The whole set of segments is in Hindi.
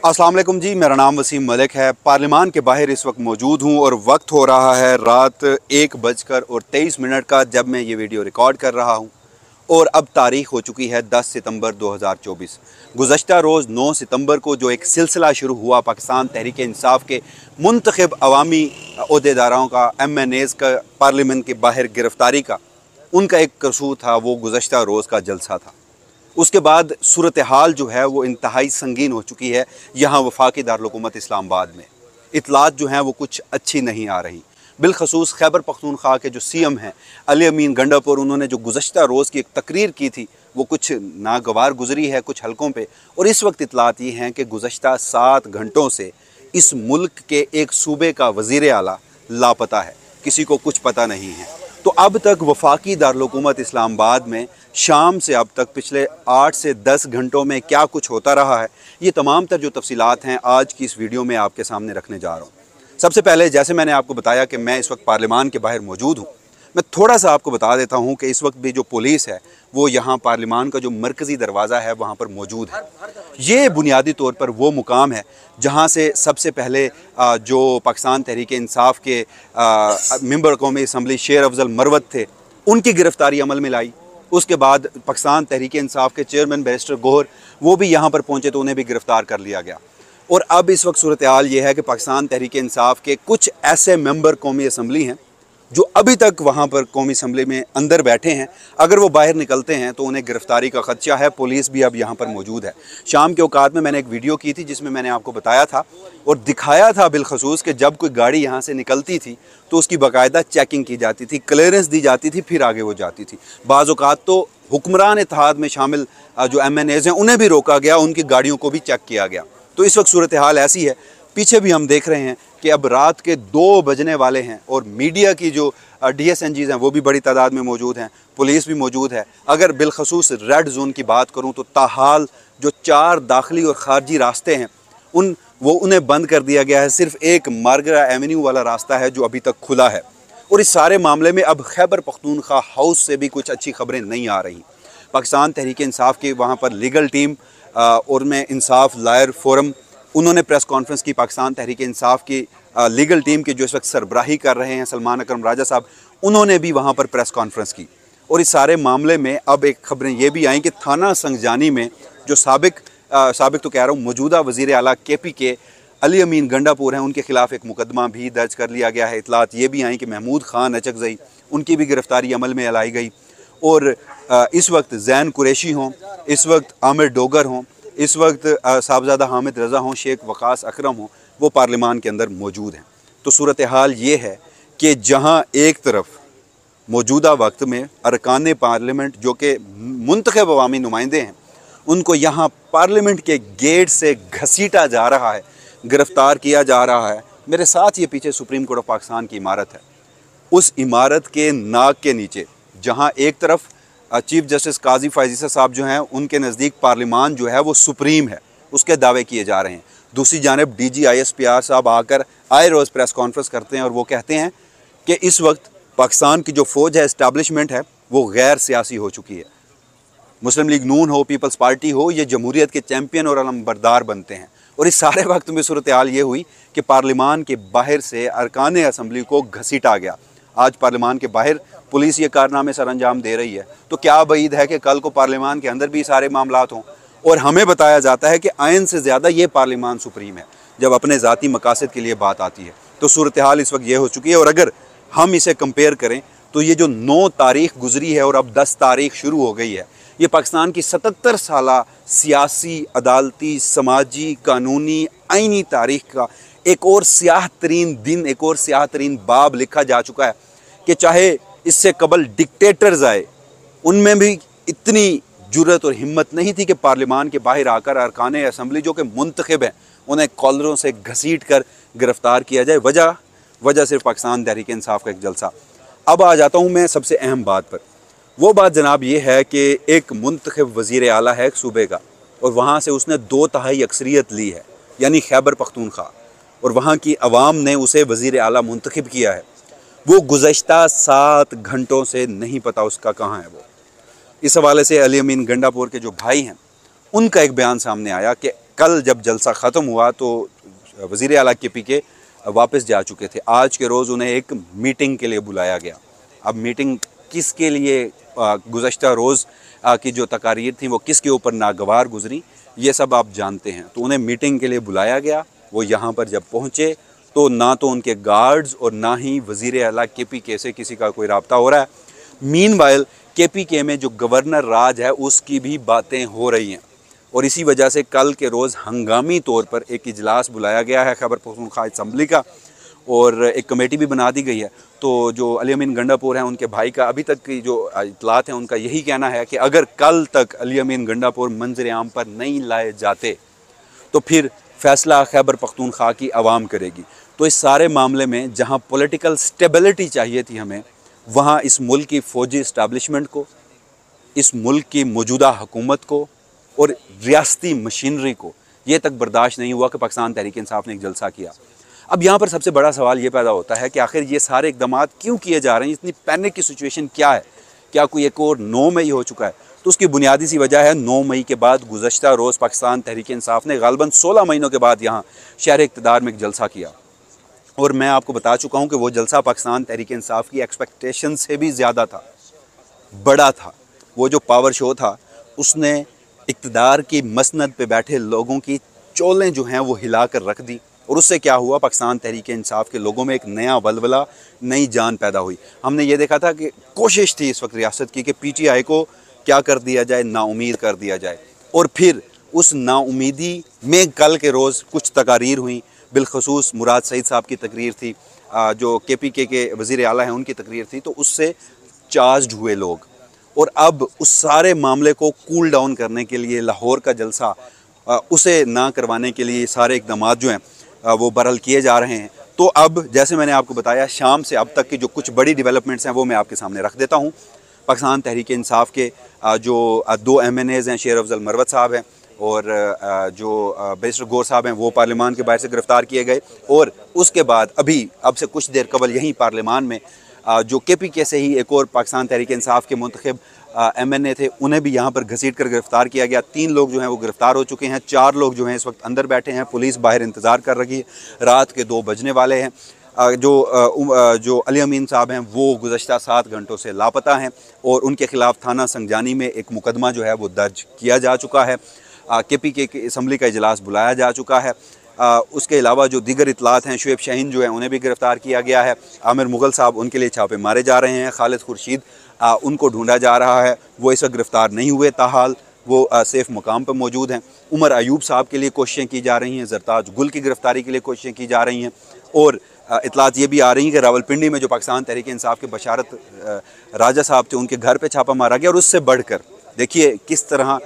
अस्सलाम वालेकुम जी, मेरा नाम वसीम मलिक है। पार्लिमान के बाहर इस वक्त मौजूद हूँ और वक्त हो रहा है रात 1:23 का जब मैं ये वीडियो रिकॉर्ड कर रहा हूँ। और अब तारीख़ हो चुकी है 10 सितंबर 2024। गुज़श्ता रोज़ 9 सितंबर को जो एक सिलसिला शुरू हुआ पाकिस्तान तहरीक इंसाफ के मुंतखब अवामी ओहदेदारों का, MNAs का पार्लियामेंट के बाहर गिरफ़्तारी का, उनका एक कसू था, वो गुज़श्ता रोज़ का जलसा था। उसके बाद सूरत हाल जो है वो इंतहाई संगीन हो चुकी है यहाँ वफाकी दारुल-हुकूमत इस्लामाबाद में। इतलात जो हैं वो कुछ अच्छी नहीं आ रही। बिलखसूस खैबर पख्तूनख्वा के जो CM हैं अली अमीन गंडापुर, उन्होंने जो गुज़श्ता रोज़ की एक तकरीर की थी वो कुछ नागवार गुजरी है कुछ हलकों पे। और इस वक्त इतलात ये हैं कि गुज़श्ता 7 घंटों से इस मुल्क के एक सूबे का वज़ीर आला लापता है, किसी को कुछ पता नहीं है। तो अब तक वफाकी दारुल-हुकूमत इस्लामाबाद में शाम से अब तक पिछले 8 से 10 घंटों में क्या कुछ होता रहा है, ये तमाम तर जो तफसीलात हैं आज की इस वीडियो में आपके सामने रखने जा रहा हूँ। सबसे पहले, जैसे मैंने आपको बताया कि मैं इस वक्त पार्लियामान के बाहर मौजूद हूँ, मैं थोड़ा सा आपको बता देता हूँ कि इस वक्त भी जो पुलिस है वो यहाँ पार्लियामान का जो मरकज़ी दरवाज़ा है वहाँ पर मौजूद है। ये बुनियादी तौर पर वो मुकाम है जहाँ से सबसे पहले जो पाकिस्तान तहरीक इंसाफ के मेंबर कौमी असम्बली शेर अफजल मरवत थे, उनकी गिरफ़्तारी अमल में लाई। उसके बाद पाकिस्तान तहरीक इंसाफ के चेयरमैन बैरिस्टर गोहर वो भी यहाँ पर पहुँचे तो उन्हें भी गिरफ़्तार कर लिया गया। और अब इस वक्त सूरत हाल ये है कि पाकिस्तान तहरीक इंसाफ के कुछ ऐसे मेंबर कौमी असम्बली हैं जो अभी तक वहाँ पर कौमी असम्बली में अंदर बैठे हैं। अगर वो बाहर निकलते हैं तो उन्हें गिरफ़्तारी का ख़दशा है। पुलिस भी अब यहाँ पर मौजूद है। शाम के औकात में मैंने एक वीडियो की थी जिसमें मैंने आपको बताया था और दिखाया था बिलखसूस कि जब कोई गाड़ी यहाँ से निकलती थी तो उसकी बाकायदा चेकिंग की जाती थी, क्लियरेंस दी जाती थी, फिर आगे वो जाती थी। बाज़ औक़ात तो हुक्मरान इत्तेहाद में शामिल जो MNAs हैं उन्हें भी रोका गया, उनकी गाड़ियों को भी चेक किया गया। तो इस वक्त सूरत हाल ऐसी है। पीछे भी हम देख रहे हैं कि अब रात के 2 बजने वाले हैं और मीडिया की जो DSNGs हैं वो भी बड़ी तादाद में मौजूद हैं, पुलिस भी मौजूद है। अगर बिलखसूस रेड जोन की बात करूं तो ताहाल जो 4 दाखिली और ख़ारजी रास्ते हैं उन्हें बंद कर दिया गया है। सिर्फ एक मार्गरा एवेन्यू वाला रास्ता है जो अभी तक खुला है। और इस सारे मामले में अब खैबर पख्तूनख्वा हाउस से भी कुछ अच्छी खबरें नहीं आ रही। पाकिस्तान तहरीक इंसाफ की वहाँ पर लीगल टीम और में इंसाफ लायर फोरम, उन्होंने प्रेस कॉन्फ्रेंस की। पाकिस्तान तहरीक इंसाफ की लीगल टीम की जो इस वक्त सरबराही कर रहे हैं सलमान अकरम राजा साहब, उन्होंने भी वहाँ पर प्रेस कॉन्फ्रेंस की। और इस सारे मामले में अब एक खबरें ये भी आई कि थाना संगजानी में जो साबिक तो कह रहा हूँ मौजूदा वज़ीर आला KP के अली अमीन गंडापुर हैं, उनके ख़िलाफ़ एक मुकदमा भी दर्ज कर लिया गया है। इतलात ये भी आई कि महमूद ख़ान अचकज़ई, उनकी भी गिरफ़्तारी अमल में लाई गई। और इस वक्त ज़ैन कुरैशी हों, इस वक्त आमिर डोगर हों, इस वक्त साहबज़ादा हामिद रज़ा हों, शेख वक़ास अकरम हों, वो पार्लियामान के अंदर मौजूद हैं। तो सूरत हाल ये है कि जहाँ एक तरफ मौजूदा वक्त में अरकान पार्लियामेंट जो कि मुंतखब अवामी नुमाइंदे हैं, उनको यहाँ पार्लियामेंट के गेट से घसीटा जा रहा है, गिरफ़्तार किया जा रहा है। मेरे साथ ये पीछे सुप्रीम कोर्ट ऑफ पाकिस्तान की इमारत है। उस इमारत के नाक के नीचे जहाँ एक तरफ चीफ जस्टिस काजी फ़ायज़ साहब जो हैं उनके नज़दीक पार्लियामान जो है वो सुप्रीम है, उसके दावे किए जा रहे हैं। दूसरी जानिब DG ISPR साहब आकर आए रोज़ प्रेस कॉन्फ्रेंस करते हैं और वो कहते हैं कि इस वक्त पाकिस्तान की जो फ़ौज है, इस्टेब्लिशमेंट है, वो गैर सियासी हो चुकी है। मुस्लिम लीग नून हो, पीपल्स पार्टी हो, ये जमहूरियत के चैम्पियन और अलमबरदार बनते हैं। और इस सारे वक्त में सूरत हाल ये हुई कि पार्लियामान के बाहर से अरकान असम्बली को घसीटा गया। आज पार्लियामान के बाहर पुलिस ये कारनामे सर अंजाम दे रही है, तो क्या बईद है कि कल को पार्लियामान के अंदर भी सारे मामलात हों। और हमें बताया जाता है कि आइन से ज़्यादा ये पार्लियामान सुप्रीम है जब अपने ज़ाती मकासद के लिए बात आती है। तो सूरत हाल इस वक्त ये हो चुकी है। और अगर हम इसे कंपेयर करें तो ये जो 9 तारीख गुजरी है और अब 10 तारीख शुरू हो गई है, ये पाकिस्तान की 77 साला सियासी, अदालती, समाजी, कानूनी, आइनी तारीख का एक और स्याह तरीन दिन, एक और स्याह तरीन बाब लिखा जा चुका है कि चाहे इससे कबल डिक्टेटर्स आए, उनमें भी इतनी जुर्रत और हिम्मत नहीं थी कि पार्लियामान के बाहर आकर अरकान असम्बली जो कि मुंतखब हैं उन्हें कॉलरों से घसीट कर गिरफ़्तार किया जाए। वजह सिर्फ पाकिस्तान तहरीक इंसाफ का एक जलसा। अब आ जाता हूँ मैं सबसे अहम बात पर। वो बात जनाब ये है कि एक मुंतखब वज़ीर आला है एक सूबे का और वहाँ से उसने 2/3 अक्सरियत ली है, यानी खैबर पख्तूनख्वा, और वहाँ की अवाम ने उसे वज़ीर आला मुंतखब किया है। वो गुज़श्ता 7 घंटों से नहीं पता उसका कहाँ है वो। इस हवाले से अली अमीन गंडापुर के जो भाई हैं उनका एक बयान सामने आया कि कल जब जलसा ख़त्म हुआ तो वज़ीर आला KPK वापस जा चुके थे। आज के रोज़ उन्हें एक मीटिंग के लिए बुलाया गया। अब मीटिंग किसके लिए, गुज़श्ता रोज़ की जो तकारीर थी वो किसके ऊपर नागवार गुजरी, ये सब आप जानते हैं। तो उन्हें मीटिंग के लिए बुलाया गया। वो यहाँ पर जब पहुँचे तो ना तो उनके गार्ड्स और ना ही वज़ीर आला KPK से किसी का कोई रब्ता हो रहा है। मीनवाइल KPK में जो गवर्नर राज है उसकी भी बातें हो रही हैं और इसी वजह से कल के रोज़ हंगामी तौर पर एक इजलास बुलाया गया है खैबर पख्तूनख्वा असम्बली का और एक कमेटी भी बना दी गई है। तो जो अली अमीन गंडापुर हैं उनके भाई का अभी तक की जो इतलात हैं उनका यही कहना है कि अगर कल तक अली अमीन गंडापुर मंजर आम पर नहीं लाए जाते तो फिर फ़ैसला खैबर पख्तूनख्वा की आवाम करेगी। तो इस सारे मामले में जहाँ पॉलिटिकल स्टेबिलिटी चाहिए थी हमें, वहाँ इस मुल्क की फ़ौजी इस्टेब्लिशमेंट को, इस मुल्क की मौजूदा हुकूमत को और रियासती मशीनरी को ये तक बर्दाश्त नहीं हुआ कि पाकिस्तान तहरीक इंसाफ ने एक जलसा किया। अब यहाँ पर सबसे बड़ा सवाल ये पैदा होता है कि आखिर ये सारे इक़दाम क्यों किए जा रहे हैं, इतनी पैनिक की सिचुएशन क्या है, क्या कोई एक और 9 मई हो चुका है? तो उसकी बुनियादी सी वजह है 9 मई के बाद गुज़श्ता रोज़ पाकिस्तान तहरीक इंसाफ ने ग़ालिबन 16 महीनों के बाद यहाँ शहर इक़्तिदार में एक जलसा किया और मैं आपको बता चुका हूँ कि वो जलसा पाकिस्तान तहरीक इंसाफ की एक्सपेक्टेशन से भी ज़्यादा था, बड़ा था। वो जो पावर शो था उसने इक़्तिदार की मसनद पे बैठे लोगों की चोलें जो हैं वो हिला कर रख दी और उससे क्या हुआ, पाकिस्तान तहरीक इंसाफ के लोगों में एक नया वलवला, नई जान पैदा हुई। हमने ये देखा था कि कोशिश थी इस वक्त रियासत की कि PTI को क्या कर दिया जाए, नाउमीद कर दिया जाए और फिर उस नाउमीदी में कल के रोज़ कुछ तकारीर हुई, बिलखसूस मुराद सईद साहब की तकरीर थी, जो KPK के वज़ीर आला हैं उनकी तकरीर थी, तो उससे चार्ज्ड हुए लोग और अब उस सारे मामले को कूल डाउन करने के लिए लाहौर का जलसा उसे ना करवाने के लिए सारे इक़दाम जो हैं वो बरहल किए जा रहे हैं। तो अब जैसे मैंने आपको बताया शाम से अब तक की जो कुछ बड़ी डेवलपमेंट्स हैं वो मैं आपके सामने रख देता हूँ। पाकिस्तान तहरीक इंसाफ के जो 2 MNAs हैं, शेर अफजल मरवत साहब हैं और जो बैरिस्टर गौर साहब हैं, वो पार्लियामान के बाहर से गिरफ़्तार किए गए और उसके बाद अभी अब से कुछ देर कबल यहीं पार्लियामान में जो KPK से ही एक और पाकिस्तान तहरीक इंसाफ के मुंतखब MNA थे उन्हें भी यहाँ पर घसीट कर गिरफ़्तार किया गया। 3 लोग जो हैं वो गिरफ़्तार हो चुके हैं, 4 लोग जो हैं इस वक्त अंदर बैठे हैं, पुलिस बाहर इंतज़ार कर रही है। रात के 2 बजने वाले हैं। जो अली अमीन साहब हैं वो गुज़श्ता 7 घंटों से लापता हैं और उनके ख़िलाफ़ थाना संगजानी में एक मुकदमा जो है वो दर्ज किया जा चुका है। KPK की असम्बली का इजलास बुलाया जा चुका है। उसके अलावा जो दीगर इतलात हैं, शुएब शाहीन जो है उन्हें भी गिरफ़्तार किया गया है। आमिर मुग़ल साहब उनके लिए छापे मारे जा रहे हैं। खालिद खुर्शीद उनको ढूंढा जा रहा है, वो इस वक्त गिरफ़्तार नहीं हुए, ताहाल वो सेफ़ मुकाम पर मौजूद हैं। उमर अयूब साहब के लिए कोशिशें की जा रही हैं, ज़रताज गुल की गिरफ़्तारी के लिए कोशिशें की जा रही हैं और इतलात ये भी आ रही हैं कि रावलपिंडी में जो पाकिस्तान तहरीक इंसाफ के बशारत राजा साहब थे उनके घर पर छापा मारा गया और उससे बढ़कर देखिए किस तरह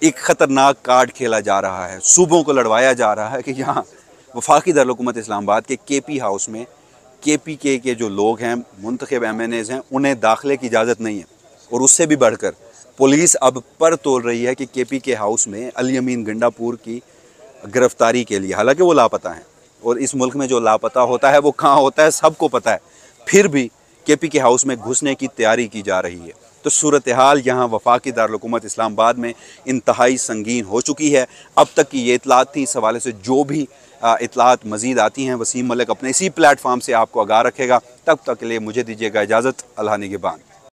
एक ख़तरनाक कार्ड खेला जा रहा है, सूबों को लड़वाया जा रहा है कि यहाँ वफाकी दारुल-हुकूमत इस्लामाबाद के KP हाउस में KPK के जो लोग हैं, मुंतखब MNAs हैं, उन्हें दाखिले की इजाज़त नहीं है और उससे भी बढ़कर पुलिस अब पर तोल रही है कि KPK हाउस में अली अमीन गंडापुर की गिरफ़्तारी के लिए, हालांकि वो लापता हैं और इस मुल्क में जो लापता होता है वो कहाँ होता है सबको पता है, फिर भी KPK हाउस में घुसने की तैयारी की जा रही है। तो सूरत हाल यहाँ वफाकी दारुल-हुकूमत इस्लामाबाद में इंतहाई संगीन हो चुकी है। अब तक की ये इतलात थी, इस हवाले से जो भी इतलात मज़ीद आती हैं वसीम मलिक अपने इसी प्लेटफॉर्म से आपको आगाह रखेगा। तब तक के लिए मुझे दीजिएगा इजाज़त। अल्लाह निगहबान।